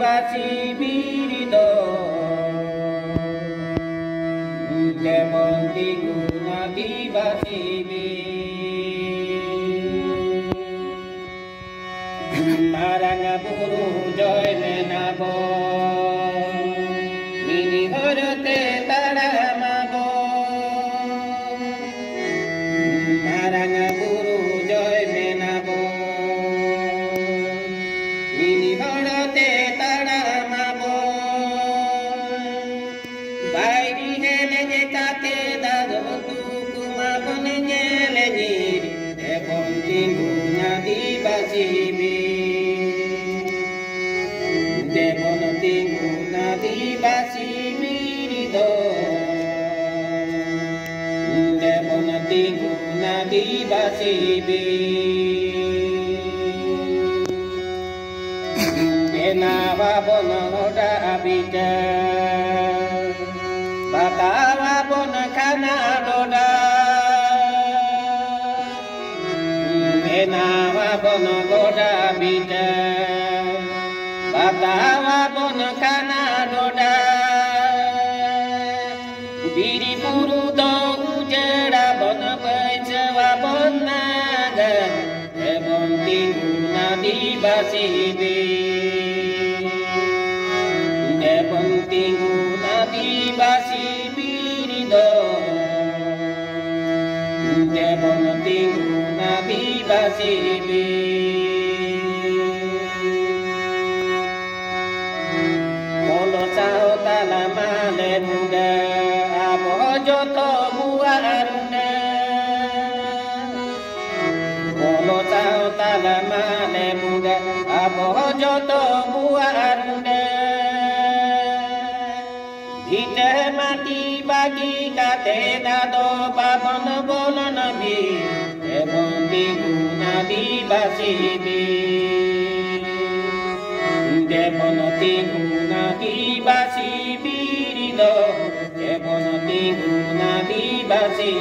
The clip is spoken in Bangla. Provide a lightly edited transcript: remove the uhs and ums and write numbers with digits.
আদিবাসী বীরিদ যেমন দ্বিগুণ আদিবাসী মারাঙ্গা বুরু জয় মেনাব মিনি হরতে তারা মাব মারাঙ্গা বুরু জয় মেনাব মিনি হরতে তারা মাব বাইরি হেলে যে তাতে দাদু তুকুমা বনে গেলে জির এবং দ্বিগুণ আদিবাসী যেমন দ্বিগুণ আদিবাসী বীরিদ যেমন দ্বিগুণ আদিবাসী এনাবা বন ডাবিটা বাতাবা বন খানা ডোডা এনাবা বন ডাবিটা বাতাবা বন খানা ডোডা বিরি পুরু উজেড়া বন বৈচবা বন নাগর এবং দ্বিগুণ আদিবাসী এবং দ্বিগুণ আদিবাসী বীরিদ যেমন দ্বিগুণ আদিবাসী তালা মালে মুডা আব যত বুয়ারুডা বলো চাও তালা মালে মুডা আব যত বুয়ারুডা ভিটে মাটি বাগি কাতে দাদ বাবন বলন বি এবং দ্বিগুণ আদিবাসী যেমন দ্বিগুণ আদিবাসী বীরিদ যেমন দ্বিগুণ আদিবাসী